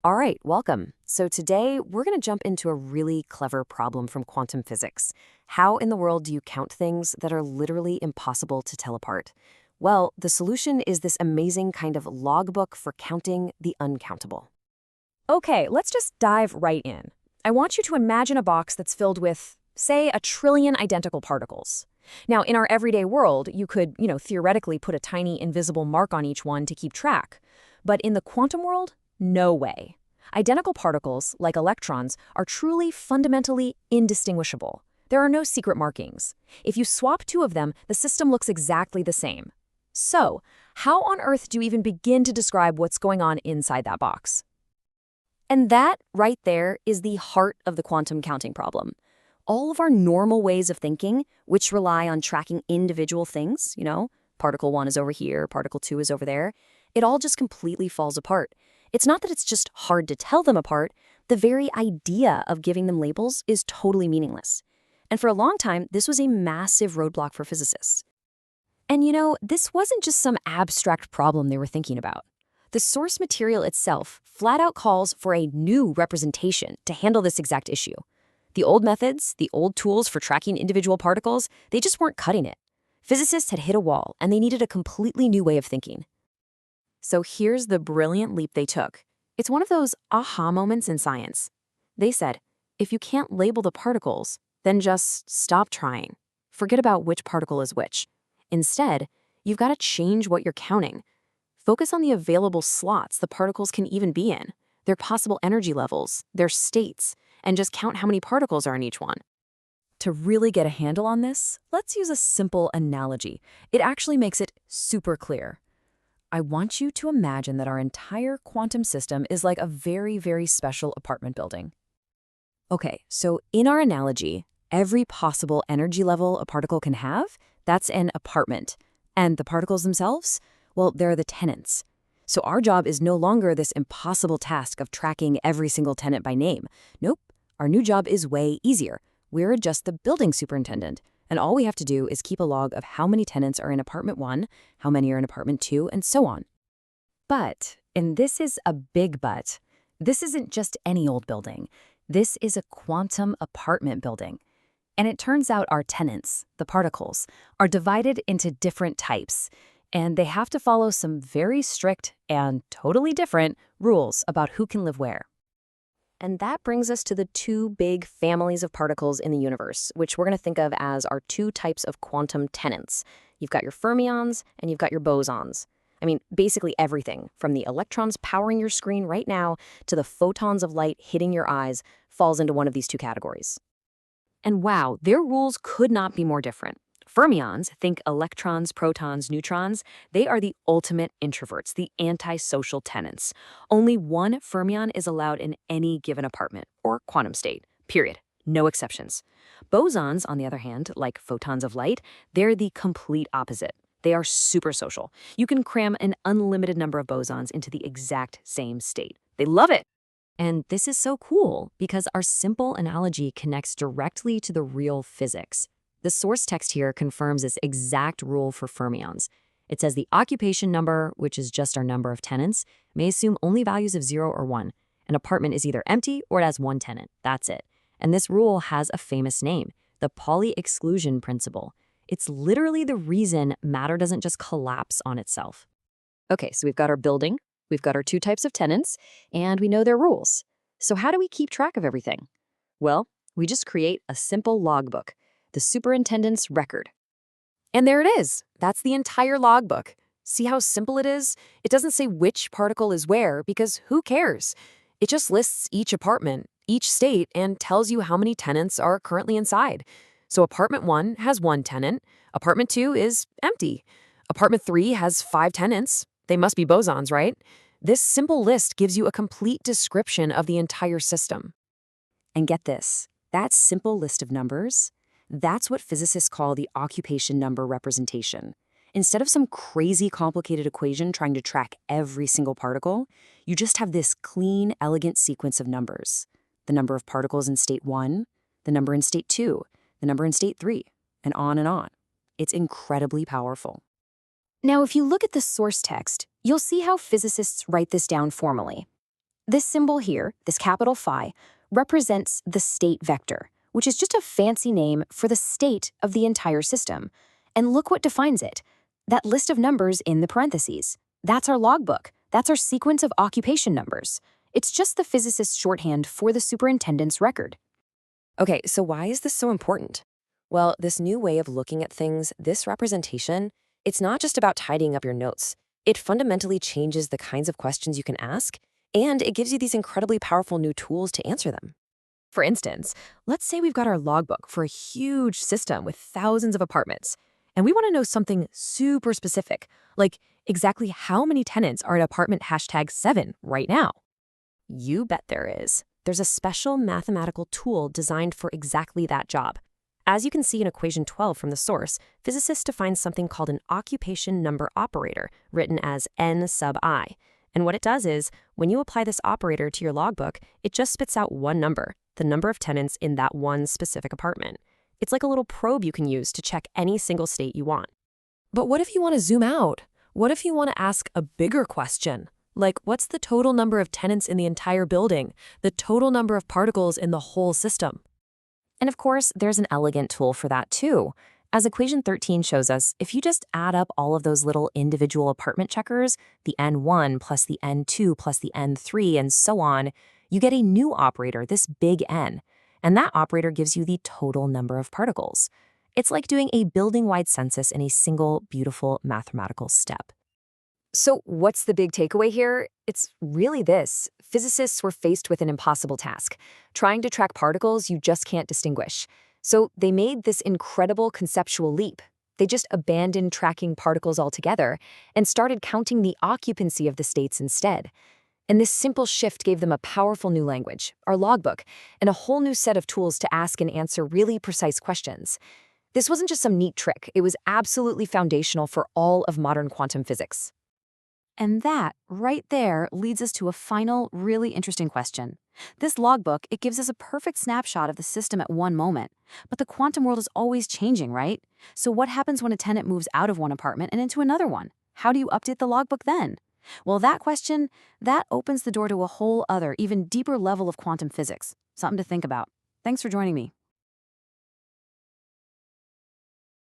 All right, welcome. So today we're going to jump into a really clever problem from quantum physics. How in the world do you count things that are literally impossible to tell apart? Well, the solution is this amazing kind of logbook for counting the uncountable. Okay, let's just dive right in. I want you to imagine a box that's filled with, say, a trillion identical particles. Now, in our everyday world, you could, theoretically put a tiny invisible mark on each one to keep track. But in the quantum world, no way. Identical particles, like electrons, are truly fundamentally indistinguishable. There are no secret markings. If you swap two of them, the system looks exactly the same. So, how on earth do you even begin to describe what's going on inside that box? And that right there is the heart of the quantum counting problem. All of our normal ways of thinking, which rely on tracking individual things, particle 1 is over here, particle 2 is over there, it all just completely falls apart. It's not that it's just hard to tell them apart, the very idea of giving them labels is totally meaningless. And for a long time, this was a massive roadblock for physicists. And this wasn't just some abstract problem they were thinking about. The source material itself flat out calls for a new representation to handle this exact issue. The old methods, the old tools for tracking individual particles, they just weren't cutting it. Physicists had hit a wall, and they needed a completely new way of thinking. So here's the brilliant leap they took. It's one of those aha moments in science. They said, if you can't label the particles, then just stop trying. Forget about which particle is which. Instead, you've got to change what you're counting. Focus on the available slots the particles can even be in, their possible energy levels, their states, and just count how many particles are in each one. To really get a handle on this, let's use a simple analogy. It actually makes it super clear. I want you to imagine that our entire quantum system is like a very, very special apartment building. Okay, so in our analogy, every possible energy level a particle can have, that's an apartment. And the particles themselves? Well, they're the tenants. So our job is no longer this impossible task of tracking every single tenant by name. Nope, our new job is way easier. We're just the building superintendent. And all we have to do is keep a log of how many tenants are in apartment 1, how many are in apartment 2, and so on. But, and this is a big but, this isn't just any old building. This is a quantum apartment building. And it turns out our tenants, the particles, are divided into different types. And they have to follow some very strict and totally different rules about who can live where. And that brings us to the two big families of particles in the universe, which we're going to think of as our two types of quantum tenants. You've got your fermions and you've got your bosons. I mean, basically everything, from the electrons powering your screen right now to the photons of light hitting your eyes, falls into one of these two categories. And wow, their rules could not be more different. Fermions, think electrons, protons, neutrons, they are the ultimate introverts, the antisocial tenants. Only one fermion is allowed in any given apartment, or quantum state, period. No exceptions. Bosons, on the other hand, like photons of light, they're the complete opposite. They are super social. You can cram an unlimited number of bosons into the exact same state. They love it! And this is so cool because our simple analogy connects directly to the real physics. The source text here confirms this exact rule for fermions. It says the occupation number, which is just our number of tenants, may assume only values of 0 or 1. An apartment is either empty or it has one tenant. That's it. And this rule has a famous name, the Pauli exclusion principle. It's literally the reason matter doesn't just collapse on itself. Okay, so we've got our building, we've got our two types of tenants, and we know their rules. So how do we keep track of everything? Well, we just create a simple logbook, the superintendent's record. And there it is. That's the entire logbook. See how simple it is? It doesn't say which particle is where because who cares? It just lists each apartment, each state, and tells you how many tenants are currently inside. So apartment 1 has 1 tenant, apartment 2 is empty. Apartment 3 has 5 tenants. They must be bosons, right? This simple list gives you a complete description of the entire system. And get this, that simple list of numbers, that's what physicists call the occupation number representation. Instead of some crazy complicated equation trying to track every single particle, you just have this clean, elegant sequence of numbers. The number of particles in state 1, the number in state 2, the number in state 3, and on and on. It's incredibly powerful. Now, if you look at the source text, you'll see how physicists write this down formally. This symbol here, this capital phi, represents the state vector, which is just a fancy name for the state of the entire system. And look what defines it. That list of numbers in the parentheses. That's our logbook. That's our sequence of occupation numbers. It's just the physicist's shorthand for the superintendent's record. Okay, so why is this so important? Well, this new way of looking at things, this representation, it's not just about tidying up your notes. It fundamentally changes the kinds of questions you can ask, and it gives you these incredibly powerful new tools to answer them. For instance, let's say we've got our logbook for a huge system with thousands of apartments, and we want to know something super specific, like exactly how many tenants are at apartment #7 right now. You bet there is. There's a special mathematical tool designed for exactly that job. As you can see in equation 12 from the source, physicists define something called an occupation number operator, written as n sub I. And what it does is, when you apply this operator to your logbook, it just spits out one number, the number of tenants in that one specific apartment. It's like a little probe you can use to check any single state you want. But what if you want to zoom out? What if you want to ask a bigger question? Like, what's the total number of tenants in the entire building? The total number of particles in the whole system? And of course, there's an elegant tool for that too. As equation 13 shows us, if you just add up all of those little individual apartment checkers, the N1 plus the N2 plus the N3 and so on, you get a new operator, this big N. And that operator gives you the total number of particles. It's like doing a building-wide census in a single, beautiful mathematical step. So what's the big takeaway here? It's really this. Physicists were faced with an impossible task, trying to track particles you just can't distinguish. So they made this incredible conceptual leap. They just abandoned tracking particles altogether and started counting the occupancy of the states instead. And this simple shift gave them a powerful new language, our logbook, and a whole new set of tools to ask and answer really precise questions. This wasn't just some neat trick. It was absolutely foundational for all of modern quantum physics. And that, right there, leads us to a final, really interesting question. This logbook, it gives us a perfect snapshot of the system at one moment. But the quantum world is always changing, right? So what happens when a tenant moves out of one apartment and into another one? How do you update the logbook then? Well, that question, that opens the door to a whole other, even deeper level of quantum physics. Something to think about. Thanks for joining me.